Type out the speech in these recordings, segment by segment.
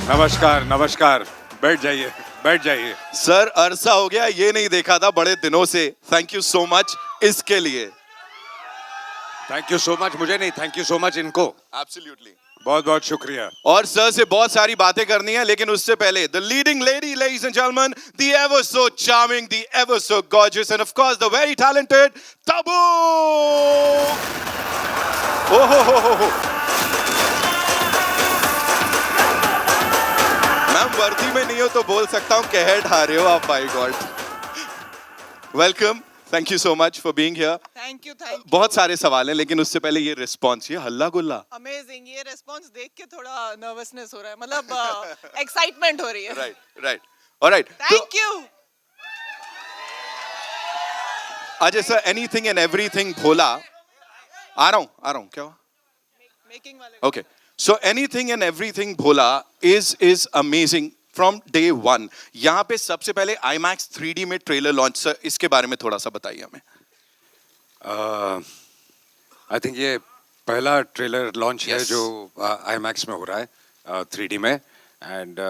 नमस्कार नमस्कार, बैठ जाइए बैठ जाइए। सर अरसा हो गया, ये नहीं देखा था बड़े दिनों से। थैंक यू सो मच इसके लिए। थैंक यू सो मच, मुझे नहीं, थैंक यू सो मच इनको। एब्सोल्युटली, बहुत बहुत शुक्रिया। और सर से बहुत सारी बातें करनी है, लेकिन उससे पहले the leading lady, ladies and gentleman, the ever so charming, the ever so gorgeous end of course the very talented Tabu. ओहो, मैम वर्दी में नहीं हो तो बोल सकता हूं कह ढा रहे हो आप। My God, welcome, thank you so much for being here. Thank you thank you. बहुत सारे सवाल हैं, लेकिन उससे पहले ये रिस्पॉन्स, ये हल्ला गुल्ला। अमेजिंग, ये रिस्पांस देख के थोड़ा नर्वसनेस हो रहा है, मतलब एक्साइटमेंट हो रही है। Right alright, thank you. Ajay sir, anything and everything Bhola. आ रहा हूँ क्या हुआ? मेकिंग वाले। Okay, so anything and everything Bhola is amazing from day one. यहाँ पे सबसे पहले IMAX 3D में ट्रेलर लॉन्च, सर इसके बारे में थोड़ा सा बताइए हमें। आई थिंक ये पहला ट्रेलर लॉन्च है जो IMAX में हो रहा है 3D में। एंड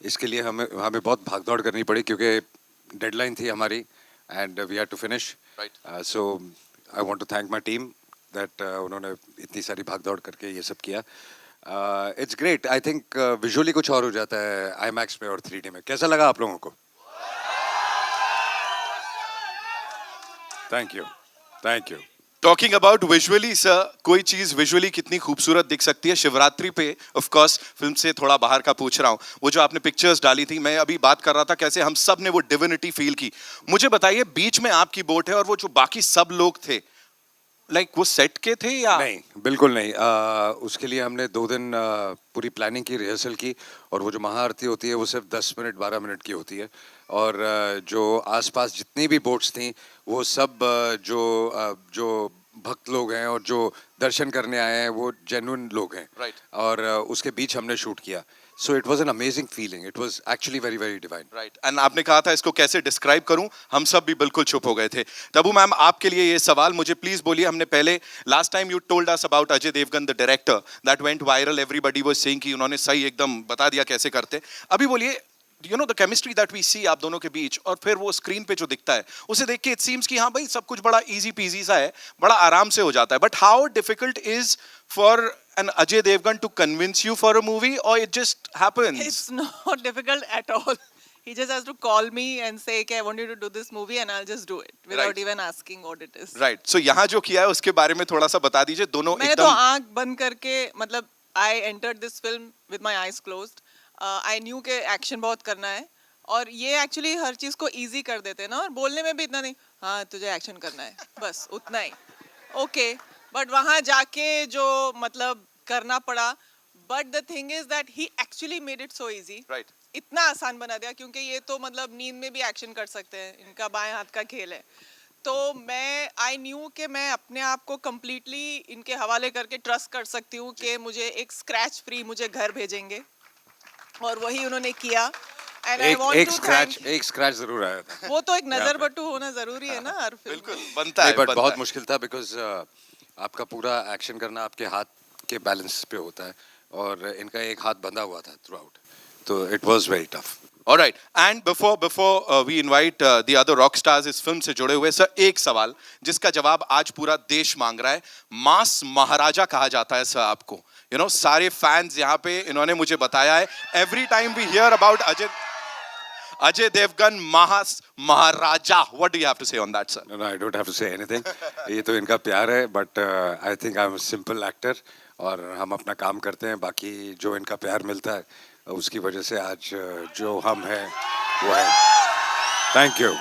इसके लिए हमें बहुत भागदौड़ करनी पड़ी क्योंकि डेडलाइन थी हमारी and we had to finish. So I want to thank my team that उन्होंने इतनी सारी भागदौड़ करके ये सब किया। It's great. I think visually कुछ और हो जाता है IMAX में और 3D में। कैसा लगा आप लोगों को? Thank you. Talking about visually sir, कोई चीज विजुअली कितनी खूबसूरत दिख सकती है शिवरात्रि पे। ऑफ कोर्स फिल्म से थोड़ा बाहर का पूछ रहा हूँ, वो जो आपने पिक्चर्स डाली थी, मैं अभी बात कर रहा था कैसे हम सब ने वो डिविनिटी फील की। मुझे बताइए, बीच में आपकी बोट है और वो जो बाकी सब लोग थे, वो सेट के थे या नहीं? बिल्कुल नहीं। उसके लिए हमने 2 दिन पूरी प्लानिंग की, रिहर्सल की, और वो जो महाआरती होती है वो सिर्फ 10 मिनट 12 मिनट की होती है। और जो आसपास जितनी भी बोट्स थी वो सब जो भक्त लोग हैं और जो दर्शन करने आए हैं वो जेन्युइन लोग हैं। Right. और उसके बीच हमने शूट किया। So it was an amazing feeling, it was actually very very divine. Right, and आपने कहा था इसको कैसे डिस्क्राइब करूं, हम सब भी बिल्कुल चुप हो गए थे। तबू मैम, आपके लिए ये सवाल, मुझे प्लीज बोलिए, हमने पहले last time you told us about Ajay Devgn the director that went viral, everybody was saying कि उन्होंने सही एकदम बता दिया कैसे करते। अभी बोलिए, you know the chemistry that we see आप दोनों के बीच, और फिर वो स्क्रीन पे जो दिखता है उसे देख के इट सीम्स कि हाँ भाई सब कुछ बड़ा इजी पीजी सा है, बड़ा आराम से हो जाता है। But how difficult is for an Ajay Devgn to convince you for a movie, or it just happens? It's not difficult at all. He just has to call me and say, "Okay, I want you to do this movie," and I'll just do it without Right. even asking what it is. Right. So यहाँ जो किया है उसके बारे में थोड़ा सा बता दीजिए। दोनों मैंने तो एकदम आंख बंद करके, मतलब I entered this film with my eyes closed. I knew कि एक्शन बहुत करना है, और ये एक्चुअली हर चीज को इजी कर देते हैं ना, और बोलने में भी इतना नहीं, हाँ तुझे एक्शन करना है, बस उतना ही। ओके, बट वहाँ जाके जो मतलब करना पड़ा, but the thing is that he actually made it so easy. Right, इतना आसान बना दिया, क्योंकि ये तो मतलब नींद में भी एक्शन कर सकते हैं, इनका बाएं हाथ का खेल है। तो मैं आई न्यू कि मैं अपने आप को कम्प्लीटली इनके हवाले करके ट्रस्ट कर सकती हूँ कि मुझे एक स्क्रैच फ्री मुझे घर भेजेंगे, और वही उन्होंने किया। And I want एक to स्क्रैच जरूर आया था। वो तो एक नजर बट्टू होना जरूरी है ना हर फिल्म में। बिल्कुल बनता है, बट बनता बहुत है। मुश्किल था बिकॉज आपका पूरा एक्शन करना आपके हाथ के बैलेंस पे होता है, और इनका एक हाथ बंधा हुआ था थ्रू आउट, तो it was very tough. All right, and before we invite the other rock stars इस फिल्म से जुड़े हुए, सर एक सवाल जिसका जवाब आज पूरा देश मांग रहा है। मास महाराजा कहा जाता है सर आपको, यू नो सारे फैंस यहाँ पे, इन्होंने मुझे बताया है, every time we hear about Ajay Devgn Maharaja, what do you have to say on that, sir? No, I don't have to say anything. ये तो इनका प्यार है, but I think I am simple actor, और हम अपना काम करते हैं, बाकी जो इनका प्यार मिलता है उसकी वजह से आज जो हम हैं वो है। Thank you.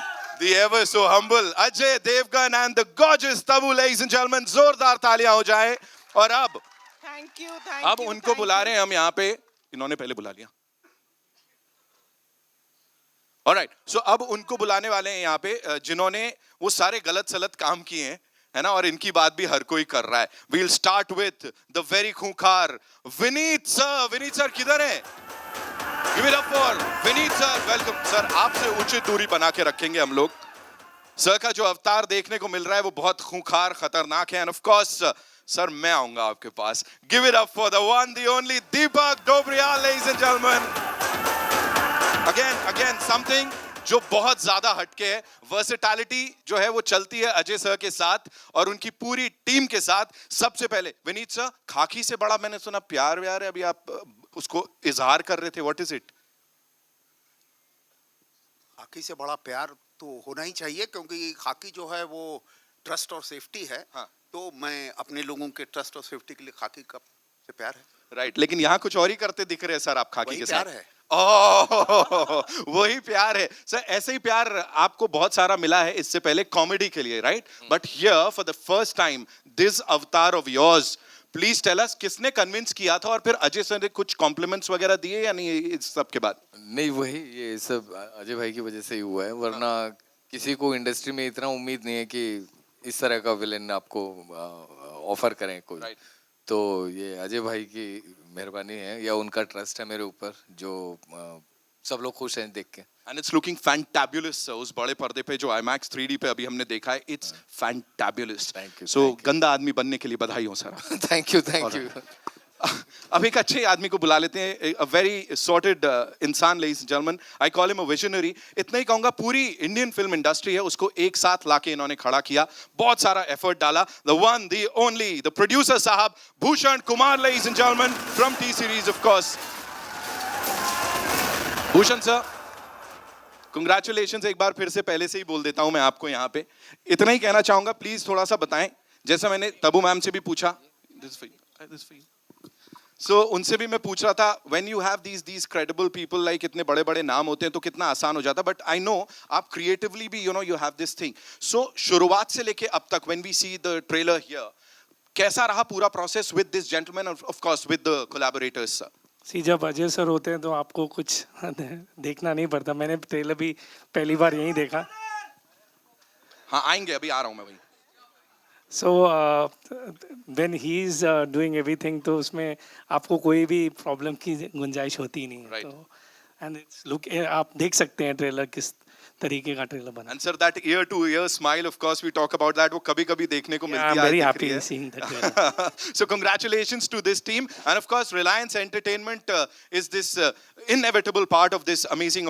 The ever so humble Ajay Devgn and the gorgeous Tabu, ladies and gentlemen, जोरदार तालियां हो जाए। और अब थैंक यू अब उनको बुला रहे हैं हम यहाँ पे, इन्होंने पहले बुला लिया। ऑलराइट, सो अब उनको बुलाने वाले हैं यहाँ पे जिन्होंने वो सारे गलत सलत काम किए हैं, है ना, और इनकी बात भी हर कोई कर रहा है। We'll start with the very खूंखार विनीत सर। विनीत सर किधर हैं? Give it up for Vineet sir, welcome sir. आपसे उचित दूरी बना के रखेंगे हम लोग। सर का जो अवतार देखने को मिल रहा है वो बहुत खूंखार, खतरनाक है, एंड ऑफ कोर्स सर मैं आऊंगा आपके पास. Give it up for the one, the only Deepak Dobriyal, ladies and gentlemen. Again something जो बहुत ज्यादा हटके है. वर्सेटैलिटी जो है वो चलती है अजय सर के साथ और उनकी पूरी टीम के साथ. सबसे पहले विनीत सर, खाकी से बड़ा मैंने सुना प्यार व्यार है, अभी आप उसको इजहार कर रहे थे, व्हाट इज इट? खाकी से बड़ा प्यार तो होना ही चाहिए, क्योंकि खाकी जो है वो ट्रस्ट और सेफ्टी है. हाँ. तो मैं अपने लोगों के ट्रस्ट और सेफ्टी के लिए खाकी का से प्यार है. राइट, लेकिन यहाँ कुछ और ही करते दिख रहे हैं सर आप खाकी के साथ. प्यार है. वही प्यार है सर. ऐसे ही प्यार आपको बहुत सारा मिला है इससे पहले कॉमेडी के लिए, right? But here for the first time this avatar of yours, please tell us, किसने कन्विंस किया था और फिर अजय सर ने कुछ कॉम्प्लीमेंट्स वगैरह दिए या नहीं इस सब के बाद? नहीं, वही ये सब अजय भाई की वजह से ही हुआ है, वरना किसी को इंडस्ट्री में इतना उम्मीद नहीं है कि इस तरह का विलेन आपको ऑफर करें कोई. Right. तो ये अजय भाई की मेहरबानी है या उनका ट्रस्ट है मेरे ऊपर, जो सब लोग खुश हैं देख के. And it's looking fantabulous sir. उस बड़े पर्दे पे जो IMAX 3D पे अभी हमने देखा है, it's fantabulous. Thank you, So thank you. गंदा आदमी बनने के लिए बधाई हो सर. Thank you. अब एक अच्छे आदमी को बुला लेते हैं, a very sorted इंसान, ladies and gentlemen. I call him a visionary. इतना ही कहूँगा, पूरी इंडियन फिल्म इंडस्ट्री है उसको एक साथ लाके इन्होंने खड़ा किया, बहुत सारा एफर्ट डाला. The one, the only, the producer साहब Bhushan Kumar, ladies and gentlemen, from T series of course. Bhushan sir, congratulations एक बार फिर से पहले से ही बोल देता हूं मैं आपको यहाँ पे. इतना ही कहना चाहूंगा, प्लीज थोड़ा सा बताएं, जैसा मैंने तबू मैम से भी पूछा, सो उनसे भी मैं पूछ रहा था, when you have these credible people, like इतने बड़े बड़े नाम होते हैं तो कितना आसान हो जाता. बट आई नो आप क्रिएटिवली भी you have this thing. So शुरुआत से लेके अब तक, when we see the trailer here, कैसा रहा पूरा process with this gentleman, of course with the collaborators? जब अजय सर होते हैं तो आपको कुछ देखना नहीं पड़ता. मैंने ट्रेलर भी पहली बार यहीं देखा. हाँ आएंगे, अभी आ रहा हूँ मैं वहीं. So when he is doing everything, तो उसमें आपको कोई भी प्रॉब्लम की गुंजाइश होती ही नहीं है. Right. तो एंड इट्स लुक, आप देख सकते हैं ट्रेलर किस तरीके का ट्रेलर बना. And sir, that ear to ear smile, of course we talk about that, वो कभी-कभी देखने को मिलती है. I'm very दिख happy रही है. seeing the trailer. So congratulations to this team, and of course Reliance Entertainment is this inevitable part of this amazing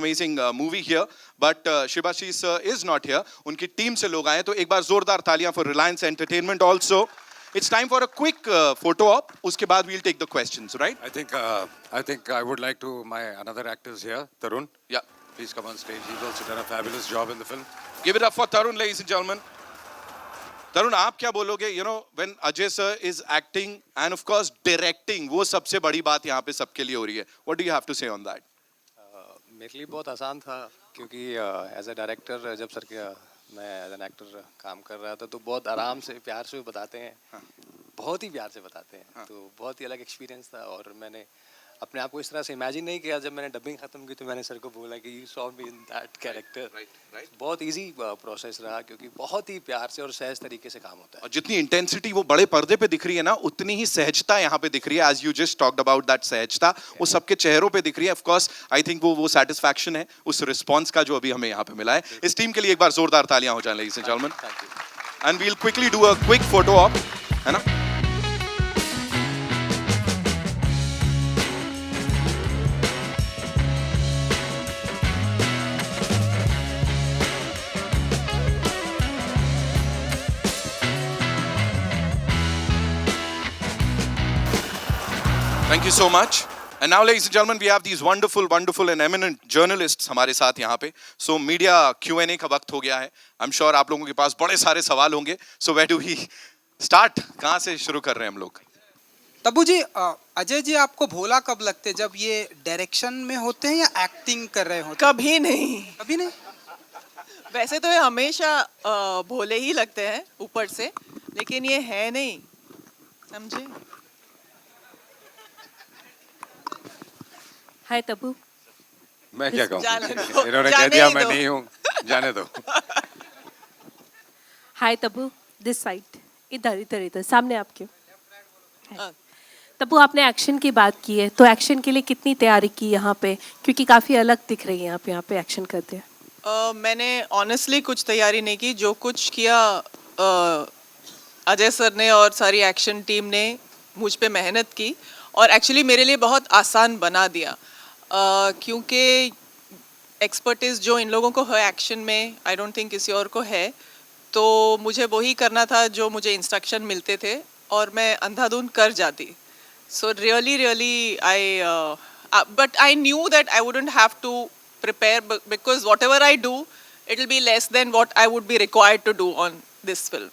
movie here. But Shibashish sir is not here. उनकी team से लोग आए, तो एक बार जोरदार तालियां for Reliance Entertainment also. It's time for a quick photo op. उसके बाद we'll take the questions, right? I think I would like to my another actors here, Tarun. Yeah. Please come on stage. He's also done a fabulous job in the film. Give it up for Tarun, ladies and gentlemen. Tarun, आप क्या बोलोगे? You know, when Ajay sir is acting and of course directing, वो सबसे बड़ी बात यहाँ पे सबके लिए हो रही है. What do you have to say on that? मेरे लिए बहुत आसान था, क्योंकि एज अ डायरेक्टर जब सर के मैं एज एन एक्टर काम कर रहा था तो बहुत आराम से प्यार से बताते हैं. हाँ. बहुत ही प्यार से बताते हैं. हाँ. तो बहुत ही अलग एक्सपीरियंस था, और मैंने अपने आप को इस तरह से इमेजिन नहीं किया. जब मैंने डबिंग खत्म की तो मैंने सर को बोला कि you saw me in that character. right. बहुत इजी प्रोसेस रहा, क्योंकि बहुत ही प्यार से और सहज तरीके से काम होता है. और जितनी इंटेंसिटी वो बड़े पर्दे पे दिख रही है ना, उतनी ही सहजता यहाँ पे दिख रही है. As you just talked about that सहजता, वो सबके चेहरों पे दिख रही है. ऑफ कोर्स आई थिंक वो सेटिस्फैक्शन है उस रिस्पॉन्स का जो अभी हमें यहाँ पे मिला है. इस टीम के लिए एक बार जोरदार तालियां हो जाए, ladies and gentleman. Thank you. And we'll quickly do a quick photo op, है ना? Thank you so much. And now, ladies and gentlemen, we have these wonderful and eminent journalists हमारे साथ यहाँ पे. So media Q&A का वक्त हो गया है. I'm sure आप लोगों के पास बड़े सारे सवाल होंगे. So where do we start? कहाँ से शुरू कर रहे हैं हम लोग? तबू जी, अजय जी आपको भोला कब लगते हैं? जब ये डायरेक्शन में होते हैं या एक्टिंग कर रहे होते हैं? कभी नहीं. कभी नहीं. वैसे तो ये हमेशा भोले ही लगते हैं ऊपर से, लेकिन ये है नहीं, समझे? हाय तबू. मैं क्या कहूँ? जाने दो, इन्होंने कह जाने दिया ही मैं दो. नहीं हूँ, जाने दो. हाय तबू, दिस साइड. इधर इधर इधर सामने आपके. हाँ. तबू, आपने एक्शन की बात की है, तो एक्शन के लिए कितनी तैयारी की यहाँ पे? क्योंकि काफ़ी अलग दिख रही है आप यहाँ पे एक्शन करते हैं. मैंने ऑनेस्टली कुछ तैयारी नहीं की. जो कुछ किया अजय सर ने और सारी एक्शन टीम ने मुझ पे मेहनत की और एक्चुअली मेरे लिए बहुत आसान बना दिया क्योंकि एक्सपर्टीज जो इन लोगों को है एक्शन में आई डोंट थिंक किसी और को है, तो मुझे वही करना था जो मुझे इंस्ट्रक्शन मिलते थे और मैं अंधाधुंध कर जाती. So really but I knew that I wouldn't have to prepare because whatever I do it will be less than what I would be required to do on this film.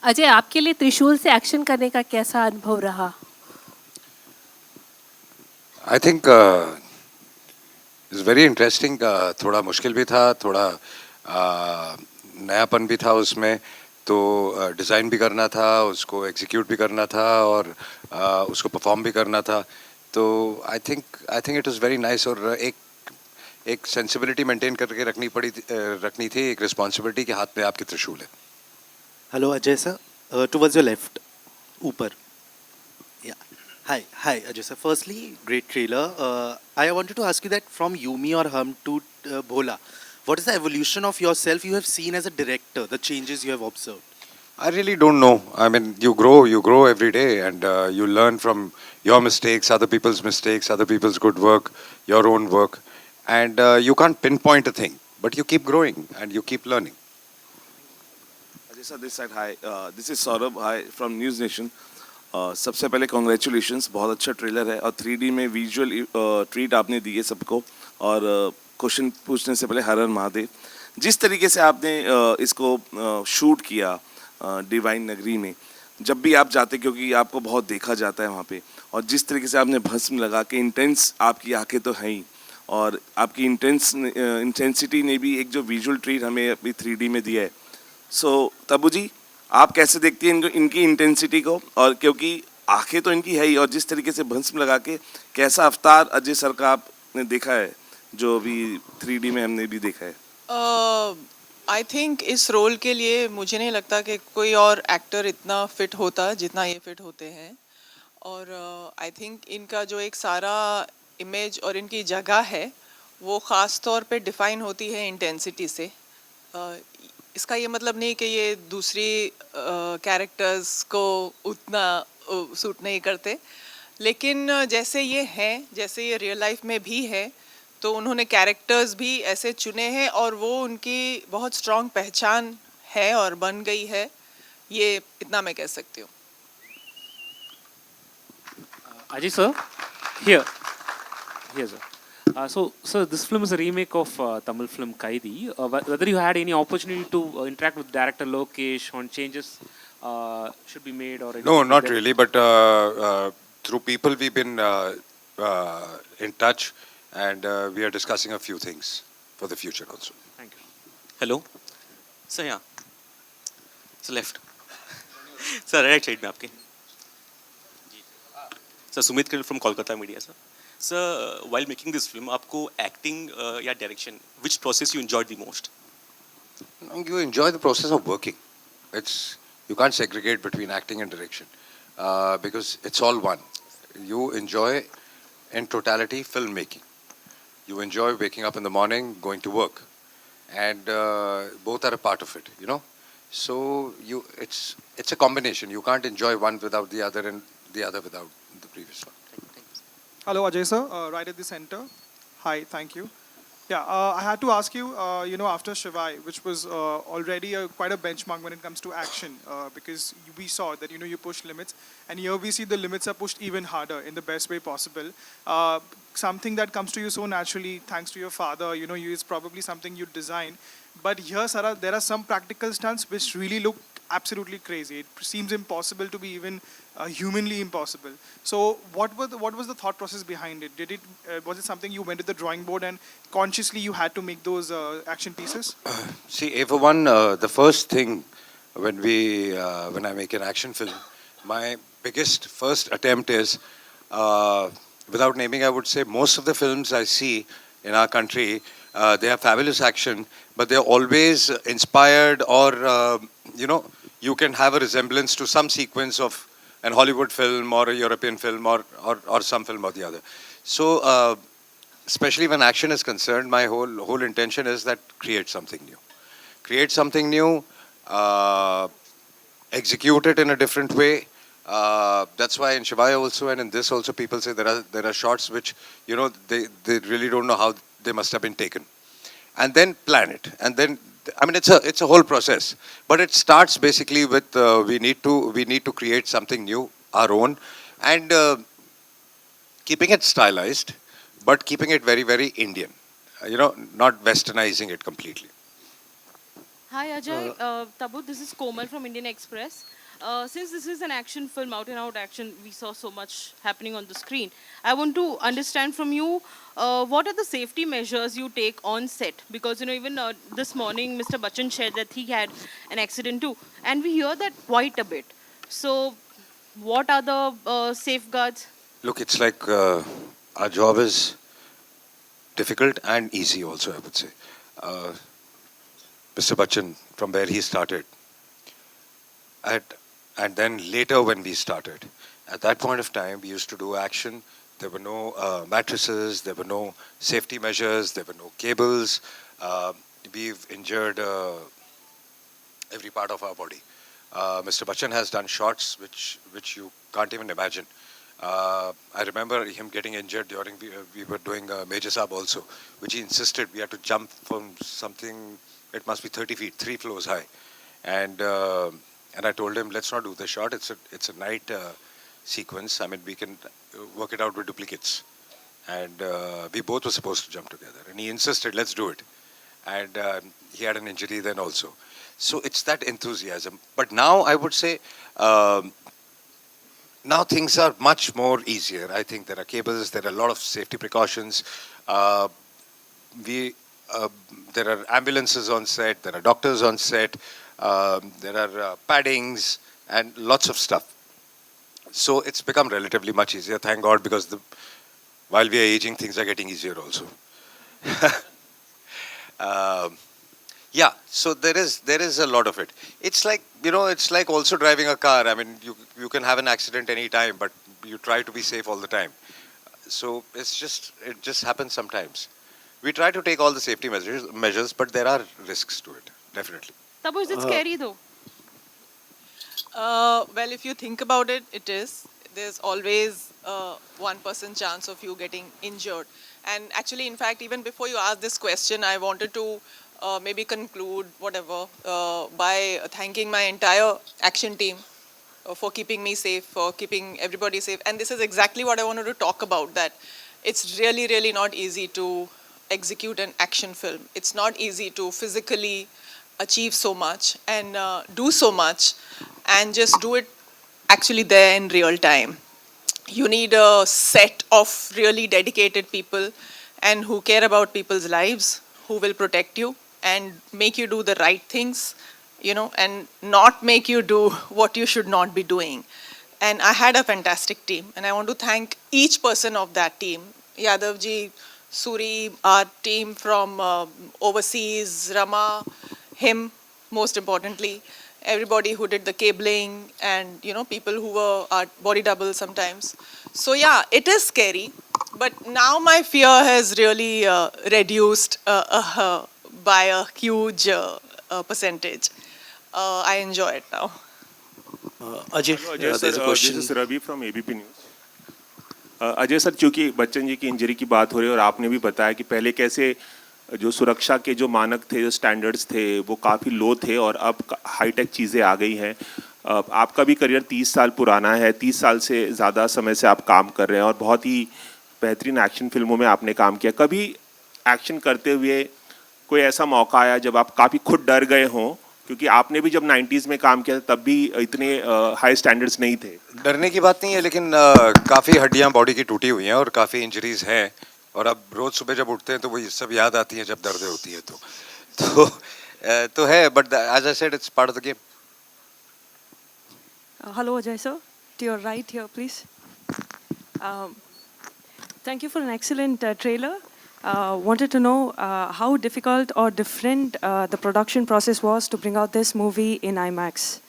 Ajay, आपके लिए त्रिशूल से एक्शन करने का कैसा अनुभव रहा? I think it's very interesting. थोड़ा मुश्किल भी था, थोड़ा नयापन भी था उसमें, तो डिज़ाइन भी करना था, उसको एग्जीक्यूट भी करना था और उसको परफॉर्म भी करना था. तो I think it was very nice. और एक सेंसिबिलिटी मेंटेन करके रखनी थी, एक रिस्पॉन्सिबिलिटी के हाथ में आपके त्रिशूल है. Hello, Ajay sir. Towards your left. Upar. Yeah. Hi, Ajay sir. Firstly, great trailer. I wanted to ask you that from You, Me or Hum to Bholaa, what is the evolution of yourself you have seen as a director, the changes you have observed? I really don't know. I mean, you grow every day, and you learn from your mistakes, other people's mistakes, other people's good work, your own work, and you can't pinpoint a thing, but you keep growing and you keep learning. Ajay sir, this side, hi. This is Saurabh, hi, from News Nation. सबसे पहले congratulations, बहुत अच्छा trailer है और 3D में visual treat आपने दिए सबको. और क्वेश्चन पूछने से पहले हर हर महादेव, जिस तरीके से आपने इसको शूट किया डिवाइन नगरी में, जब भी आप जाते, क्योंकि आपको बहुत देखा जाता है वहाँ पे, और जिस तरीके से आपने भस्म लगा के, इंटेंस आपकी आंखें तो हैं ही, और आपकी इंटेंसिटी ने भी एक जो विजुअल ट्रीट हमें अभी 3D में दिया है. सो तबू जी, आप कैसे देखती हैं इनकी इंटेंसिटी को? और क्योंकि आंखें तो इनकी है ही, और जिस तरीके से भस्म लगा के, कैसा अवतार अजय सर का आपने देखा है जो अभी 3D में हमने भी देखा है? आई थिंक इस रोल के लिए मुझे नहीं लगता कि कोई और एक्टर इतना फिट होता जितना ये फिट होते हैं. और आई थिंक इनका जो एक सारा इमेज और इनकी जगह है वो ख़ास तौर पे डिफ़ाइन होती है इंटेंसिटी से. इसका ये मतलब नहीं कि ये दूसरी कैरेक्टर्स को उतना सूट नहीं करते, लेकिन जैसे ये हैं, जैसे ये रियल लाइफ में भी है, तो उन्होंने कैरेक्टर्स भी ऐसे चुने हैं और वो उनकी बहुत स्ट्रॉन्ग पहचान है और बन गई है. ये इतना मैं कह सकती हूँ. Ajay sir, here sir. So this film is a remake of Tamil film Kaidi. Whether you had any opportunity to interact with director Lokesh on changes should be made or No, not really, but through people we've been in touch, and we are discussing a few things for the future also. Thank you. Hello sir, यहाँ sir left sir, right side में आपके. Sir Sumit Kiran from Kolkata media. Sir while making this film, आपको acting या direction, which process you enjoyed the most? You enjoy the process of working. You can't segregate between acting and direction because it's all one. You enjoy in totality filmmaking. You enjoy waking up in the morning, going to work, and both are a part of it. So it's a combination. You can't enjoy one without the other, and the other without the previous one. Hello, Ajay sir, right at the center. Hi, thank you. Yeah, I had to ask you, after Shivai, which was already quite a benchmark when it comes to action, because we saw that, you push limits, and here we see the limits are pushed even harder in the best way possible. Something that comes to you so naturally, thanks to your father, it's probably something you designed. But here, Sarah, there are some practical stunts which really look absolutely crazy. It seems impossible to be even humanly impossible. So what was the thought process behind it? Was it something you went to the drawing board and consciously you had to make those action pieces? See, for one, the first thing when I make an action film, my biggest first attempt is, without naming, I would say most of the films I see in our country, they have fabulous action, but they're always inspired, or you can have a resemblance to some sequence of an Hollywood film or a European film or some film or the other. So especially when action is concerned, my whole intention is that create something new. execute it in a different way. That's why in Shivaya also and in this also people say there are shots which they really don't know how they must have been taken, and then plan it, and then I mean it's a whole process. But it starts basically with we need to create something new, our own, and keeping it stylized, but keeping it very very Indian. Not westernizing it completely. Hi Ajay, Tabu, this is Komal from Indian Express. Since this is an action film, out and out action, we saw so much happening on the screen. I want to understand from you, what are the safety measures you take on set? Because even this morning, Mr. Bachchan shared that he had an accident too, and we hear that quite a bit. So, what are the safeguards? Look, it's like our job is difficult and easy also, I would say. Uh, Mr. Bachchan, from where he started, and then later when we started, at that point of time, we used to do action. There were no mattresses, there were no safety measures, there were no cables. We've injured every part of our body. Mr. Bachchan has done shots which you can't even imagine. I remember him getting injured during we were doing Major Saab also, which he insisted we had to jump from something. It must be 30 feet, 3 floors high, and I told him, let's not do the shot. It's a night sequence. I mean, we can work it out with duplicates, and we both were supposed to jump together. And he insisted, let's do it. And he had an injury then also. So it's that enthusiasm. But now I would say. Now things are much more easier. I think there are cables, there are a lot of safety precautions. There are ambulances on set, there are doctors on set, there are paddings and lots of stuff. So it's become relatively much easier, thank God, because while we are aging, things are getting easier also. Yeah, so there is a lot of it. It's like it's like also driving a car. I mean, you can have an accident any time, but you try to be safe all the time. So it just happens sometimes. We try to take all the safety measures, but there are risks to it, definitely. Tabu, is it scary though? Well, if you think about it, it is. There's always 1% chance of you getting injured. And actually, in fact, even before you asked this question, I wanted to maybe conclude whatever by thanking my entire action team for keeping me safe, for keeping everybody safe. And this is exactly what I wanted to talk about, that it's really, really not easy to execute an action film. It's not easy to physically achieve so much and do so much and just do it actually there in real time. You need a set of really dedicated people and who care about people's lives, who will protect you and make you do the right things, and not make you do what you should not be doing. And I had a fantastic team, and I want to thank each person of that team. Yadavji, Suri, our team from overseas, Rama, him, most importantly, everybody who did the cabling, and people who were our body doubles sometimes. So yeah, it is scary, but now my fear has really reduced by a huge percentage. I enjoy it now. Ajay, Ajay there's sir, a question. this is Ravi from ABP News. Ajay sir, चूंकि बच्चन जी की injury की बात हो रही है और आपने भी बताया कि पहले कैसे जो सुरक्षा के जो मानक थे, जो स्टैंडर्ड्स थे, वो काफ़ी लो थे और अब हाईटेक चीज़ें आ गई हैं. आपका भी करियर 30 साल पुराना है, 30 साल से ज़्यादा समय से आप काम कर रहे हैं और बहुत ही बेहतरीन एक्शन फिल्मों में आपने काम किया. कभी एक्शन करते हुए कोई ऐसा मौका आया जब आप काफ़ी खुद डर गए हों, क्योंकि आपने भी जब 90s में काम किया तब भी इतने हाई स्टैंडर्ड्स नहीं थे? डरने की बात नहीं है, लेकिन काफ़ी हड्डियां बॉडी की टूटी हुई हैं और काफ़ी इंजरीज हैं, और अब रोज़ सुबह जब उठते हैं तो वो ये सब याद आती हैं जब दर्द होती है तो है, but as I said, it's part of the game. Hello, Ajay sir. To your right here, please. Thank you for an excellent trailer. Wanted to know how difficult or different the production process was to bring out this movie in IMAX.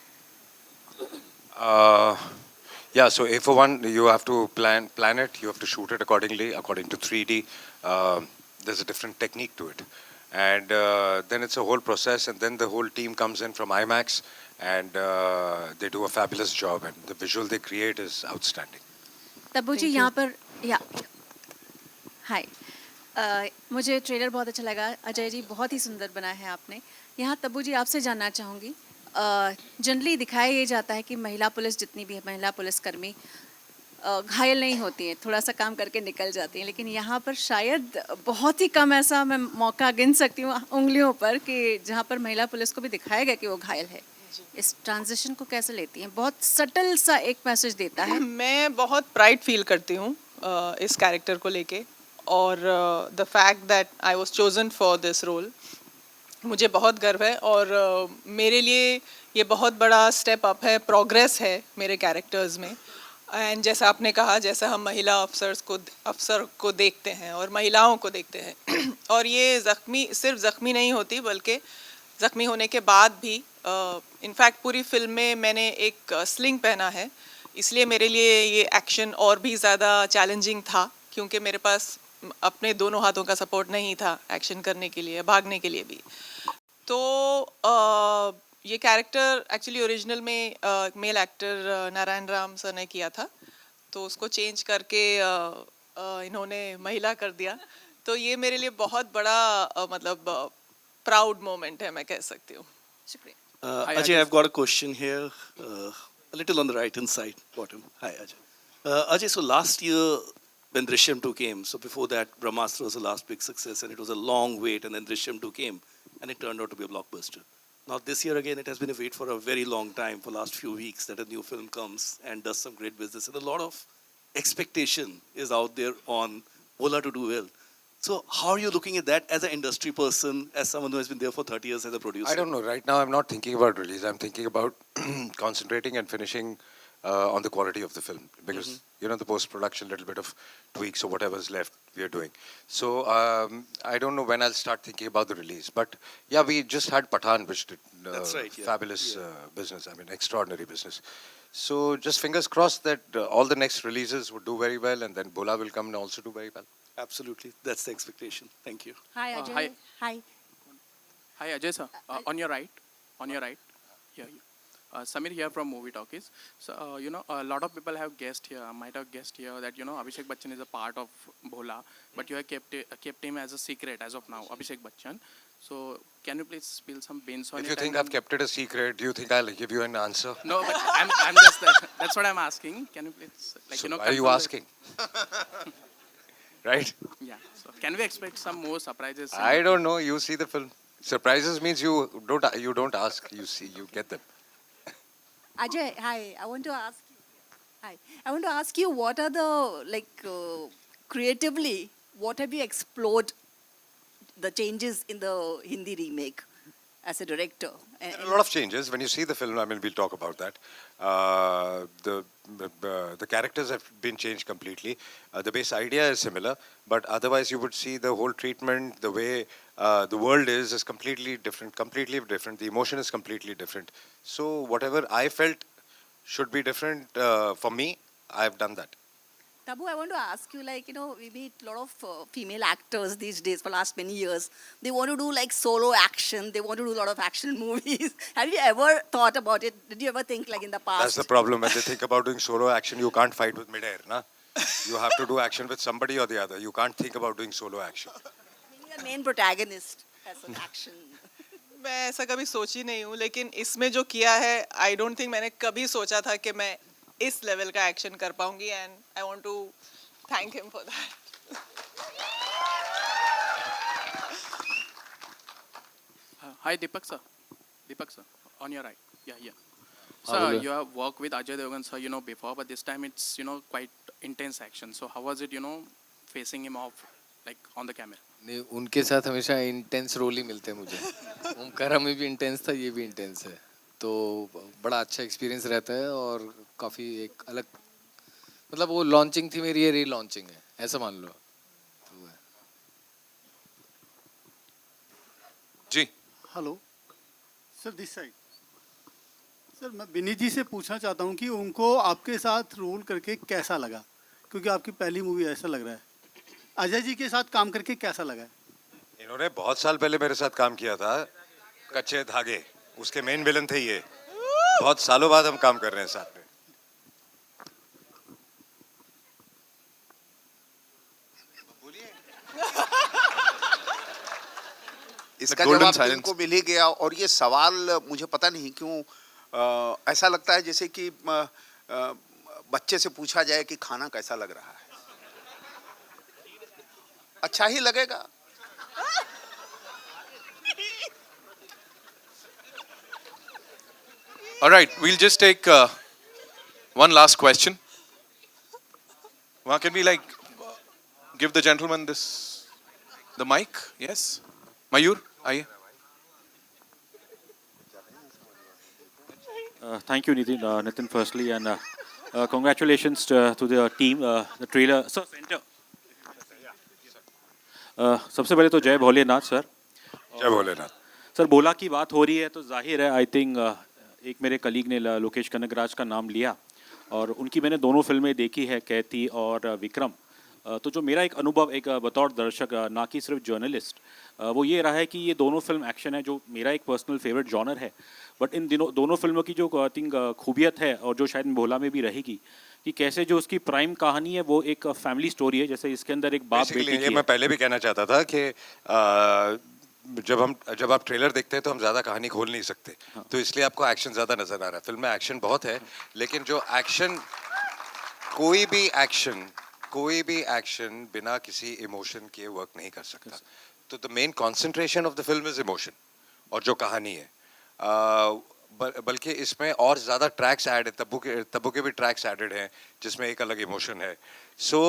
Yeah, so A for one, you have to plan it. You have to shoot it according to 3D. There's a different technique to it, and then it's a whole process, and then the whole team comes in from IMAX, and they do a fabulous job, and the visual they create is outstanding. Tabbu ji यहाँ पर या हाय मुझे trailer बहुत अच्छा लगा अजय जी बहुत ही सुंदर बना है आपने यहाँ तब्बू जी आपसे जानना चाहूँगी जनरली दिखाया ये जाता है कि महिला पुलिस जितनी भी है महिला पुलिसकर्मी घायल नहीं होती हैं थोड़ा सा काम करके निकल जाती हैं लेकिन यहाँ पर शायद बहुत ही कम ऐसा मैं मौका गिन सकती हूँ उंगलियों पर कि जहाँ पर महिला पुलिस को भी दिखाया गया कि वो घायल है इस ट्रांजिशन को कैसे लेती हैं बहुत सटल सा एक मैसेज देता है मैं बहुत प्राइड फील करती हूँ इस कैरेक्टर को लेके और the fact that I was chosen for this role मुझे बहुत गर्व है और मेरे लिए ये बहुत बड़ा स्टेप अप है प्रोग्रेस है मेरे कैरेक्टर्स में एंड जैसा आपने कहा जैसा हम महिला अफसर को देखते हैं और महिलाओं को देखते हैं और ये सिर्फ ज़ख्मी नहीं होती बल्कि ज़ख्मी होने के बाद भी इनफैक्ट पूरी फिल्म में मैंने एक स्लिंग पहना है इसलिए मेरे लिए ये एक्शन और भी ज़्यादा चैलेंजिंग था क्योंकि मेरे पास अपने दोनों हाथों का सपोर्ट नहीं था एक्शन करने के लिए भागने के लिए भी तो ये कैरेक्टर एक्चुअली ओरिजिनल में male actor Narayan Ram sir ने किया था तो उसको चेंज करके इन्होंने महिला कर दिया तो ये मेरे लिए बहुत बड़ा मतलब प्राउड मोमेंट है मैं कह सकती हूँ शुक्रिया Ajay, I've got a question here, a little on the right hand side, bottom. Hi, Ajay. Ajay, so last year when Drishyam 2 came, so before that, Brahmastra was the last big success, and it was a long wait, and then Drishyam 2 came, and it turned out to be a blockbuster. Now this year again, it has been a wait for a very long time, for last few weeks, that a new film comes and does some great business, and a lot of expectation is out there on Bholaa to do well. So how are you looking at that as an industry person, as someone who has been there for 30 years as a producer? I don't know. Right now, I'm not thinking about release. I'm thinking about concentrating and finishing on the quality of the film. Because, you know, the post-production, little bit of tweaks or whatever's left, we are doing. So I don't know when I'll start thinking about the release. But, yeah, we just had Pathan, which did That's right, yeah. fabulous business. I mean, extraordinary business. So just fingers crossed that all the next releases would do very well. And then Bholaa will come and also do very well. Absolutely. That's the expectation. Thank you. Hi Ajay hi. hi Hi Ajay sir, on your right, yeah. Samir here from Movie Talkies. So you know, a lot of people have guessed here, might have guessed here that you know Abhishek Bachchan is a part of Bholaa, but you have kept him as a secret as of now, Abhishek Bachchan. So can you please spill some beans on it? If you think I've kept it a secret, do you think I'll give you an answer? No, but I'm just that's what I'm asking. Can you please So you know? Why are you asking? Right? Yeah. So can we expect some more surprises? I don't know. You see the film. Surprises means you don't ask. You see, you get them. Ajay hi I want to ask you what are the creatively what have you explored the changes in the Hindi remake as a director There are a lot of changes. When you see the film, I mean, we'll talk about that. The characters have been changed completely. The base idea is similar, but otherwise you would see the whole treatment, the way the world is completely different. The emotion is completely different. So whatever I felt should be different for me, I've done that. Tabu, I want to ask you, like, you know, we meet a lot of female actors these days for last many years. They want to do like solo action. They want to do a lot of action movies. Have you ever thought about it? Did you ever think like in the past? That's the problem. When they think about doing solo action, you can't fight with mid-air, na? You have to do action with somebody or the other. You can't think about doing solo action. Being a main protagonist as an action. मैं ऐसा कभी सोची नहीं हूँ लेकिन इसमें जो किया है आई डोंट थिंक मैंने कभी सोचा था कि मैं इस लेवल का एक्शन कर पाऊंगी and I want to thank him for that Hi Deepak sir, on your right, yeah. So you have worked with Ajay Devgn sir, you know, before, but this time it's, you know, quite intense action. So how was it, you know, facing him off like on the camera? नहीं, उनके साथ हमेशा intense role ही मिलते हैं मुझे। ओमकारा में भी intense था, ये भी इंटेंस है, तो बड़ा अच्छा एक्सपीरियंस रहता है और काफ़ी एक अलग, मतलब वो लॉन्चिंग थी मेरी, ये री लॉन्चिंग है, ऐसा मान लो। जी hello sir, this side sir, मैं विनीत जी से पूछना चाहता हूँ कि उनको आपके साथ रोल करके कैसा लगा, क्योंकि आपकी पहली मूवी ऐसा लग रहा है। अजय जी के साथ काम करके कैसा लगा है? इन्होंने बहुत साल पहले मेरे साथ काम किया था, कच्चे धागे, उसके मेन विलन थे ये। बहुत सालों बाद हम काम कर रहे हैं साथ में। इसका golden जवाब silence. इनको मिल ही गया और ये सवाल मुझे पता नहीं क्यों ऐसा लगता है जैसे कि बच्चे से पूछा जाए कि खाना कैसा लग रहा है। अच्छा ही लगेगा। All right, we'll just take one last question. Can we give the gentleman the mic? Yes, Mayur, aye. Thank you, Nitin, firstly, and congratulations to the team. The trailer. So, center. सबसे पहले तो जय Bholenath sir. जय Bholenath. Sir बोला की बात हो रही है तो जाहिर है आई थिंक एक मेरे कलीग ने लोकेश कनगराज का नाम लिया और उनकी मैंने दोनों फिल्में देखी है, कैथी और विक्रम। तो जो मेरा एक अनुभव एक बतौर दर्शक ना कि सिर्फ जर्नलिस्ट वो ये रहा है कि ये दोनों फिल्म एक्शन है जो मेरा एक पर्सनल फेवरेट जॉनर है। बट इन दोनों फिल्मों की जो आई थिंक खूबियत है और जो शायद भोला में भी रहेगी कि कैसे जो उसकी प्राइम कहानी है वो एक फैमिली स्टोरी है। जैसे इसके अंदर एक बाप बेटी ये मैं पहले भी कहना चाहता था कि जब आप ट्रेलर देखते हैं तो हम ज़्यादा कहानी खोल नहीं सकते, तो इसलिए आपको एक्शन ज़्यादा नज़र आ रहा है। फिल्म में एक्शन बहुत है, लेकिन जो एक्शन कोई भी एक्शन बिना किसी इमोशन के वर्क नहीं कर सकता। तो the main concentration of the film is emotion और जो कहानी है। बल्कि इसमें और ज़्यादा ट्रैक्स ऐड है, तब्बू के भी ट्रैक्स एडेड हैं जिसमें एक अलग इमोशन है। सो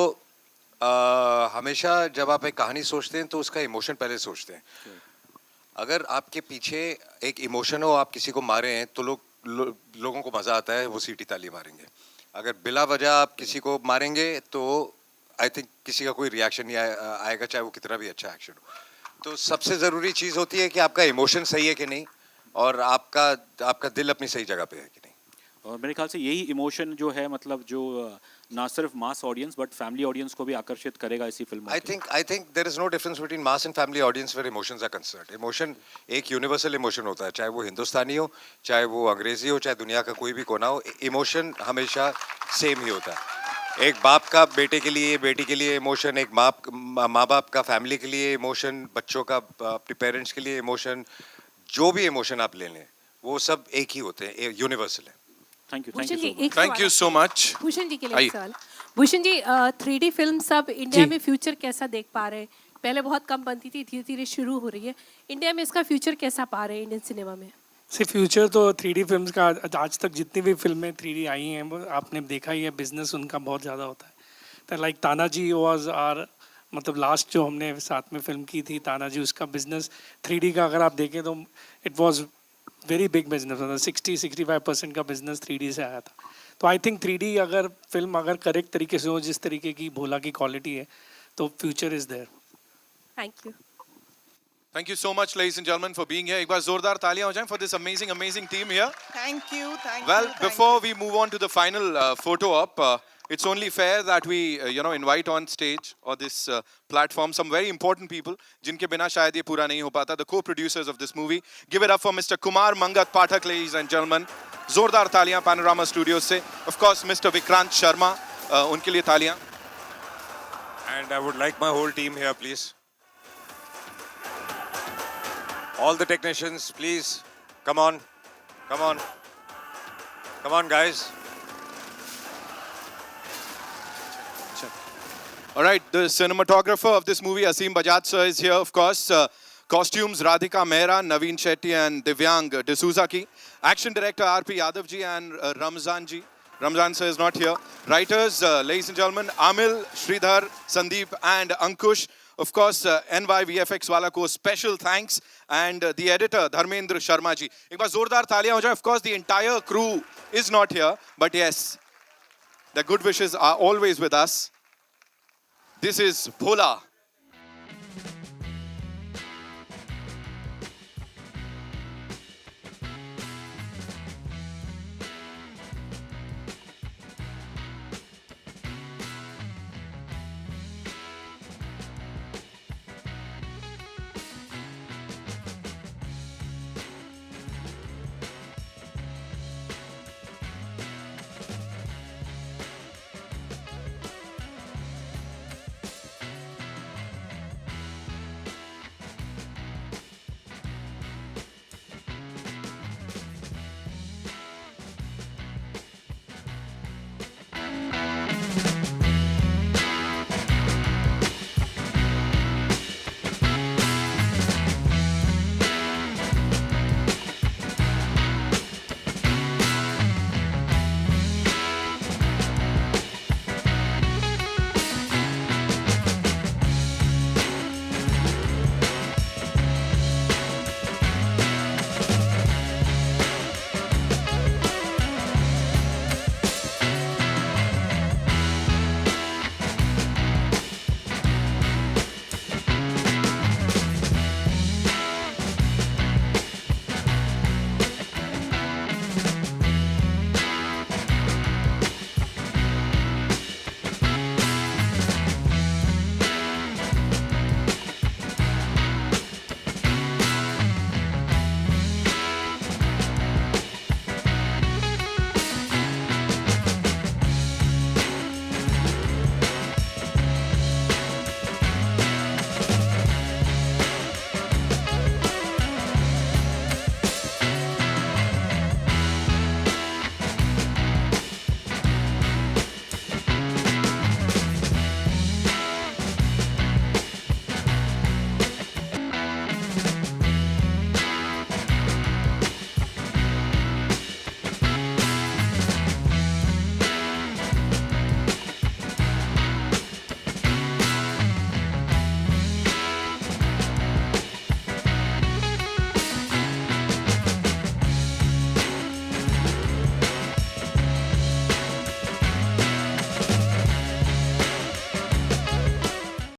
हमेशा जब आप एक कहानी सोचते हैं तो उसका इमोशन पहले सोचते हैं। अगर आपके पीछे एक इमोशन हो, आप किसी को मारे हैं तो लोगों को मज़ा आता है, वो सीटी ताली मारेंगे। अगर बिला वजह आप किसी को मारेंगे तो आई थिंक किसी का कोई रिएक्शन नहीं आएगा, चाहे वो कितना भी अच्छा एक्शन हो। तो सबसे ज़रूरी चीज़ होती है कि आपका इमोशन सही है कि नहीं और आपका दिल अपनी सही जगह पे है कि नहीं। और मेरे ख्याल से यही इमोशन जो है मतलब जो ना सिर्फ mass audience but family audience को भी आकर्षित करेगा इसी फिल्म। I think there is no difference between mass and family audience where emotions are concerned. Emotion एक यूनिवर्सल इमोशन होता है, चाहे वो हिंदुस्तानी हो, चाहे वो अंग्रेजी हो, चाहे दुनिया का कोई भी कोना हो, इमोशन हमेशा सेम ही होता है। एक बाप का बेटे के लिए, बेटी के लिए इमोशन, एक माँ बाप का फैमिली के लिए इमोशन, बच्चों का अपने पेरेंट्स के लिए इमोशन, जो भी इमोशन आप ले लें वो सब एक ही होते हैं, यूनिवर्सल है। Thank you so much. Bhushan ji के लिए एक सवाल। भूषण जी 3D फिल्म सब इंडिया में फ्यूचर कैसा देख पा रहे हैं? पहले बहुत कम बनती थी, धीरे धीरे शुरू हो रही है। इंडिया में इसका फ्यूचर कैसा पा रहे हैं इंडियन सिनेमा में? फ्यूचर तो 3D फिल्म्स का आज तक जितनी भी फिल्में 3D आई हैं वो आपने देखा ही है, बिजनेस उनका बहुत ज़्यादा होता है। तो लाइक तानाजी वाज आर मतलब लास्ट जो हमने साथ में फिल्म की थी तानाजी, उसका बिजनेस 3D का अगर आप देखें तो it was very big business, मतलब 60-65% का बिजनेस 3D से आया था। तो आई थिंक 3D अगर फिल्म अगर करेक्ट तरीके से हो, जिस तरीके की भोला की क्वालिटी है, तो future is there. Thank you. Thank you so much, ladies and gentlemen, for being here. एक बार जोरदार तालियां हो जाएं for this amazing team here. Thank you. Well, before we move on to the final photo op, it's only fair that we, invite on stage or this platform some very important people, जिनके बिना शायद ये पूरा नहीं हो पाता. The co-producers of this movie. Give it up for Mr. Kumar Mangat Pathak, ladies and gentlemen. जोरदार तालियां Panorama Studios से. Of course, Mr. Vikrant Sharma, उनके लिए तालियां. And I would like my whole team here, please. All the technicians, please, come on, guys. All right, the cinematographer of this movie, Asim Bajaj sir, is here, of course. Costumes, Radhika Mehra, Naveen Shetty and Devgn D'Souza ki. Action director, R.P. Yadav ji and Ramzan ji. Ramzan sir is not here. Writers, ladies and gentlemen, Amil, Sridhar, Sandeep and Ankush. Of course, NY VFX wala ko special thanks. And the editor, Dharmendra Sharma ji. Ek baar zordar taaliyan ho jaye. Of course, the entire crew is not here. But yes, the good wishes are always with us. This is Bholaa.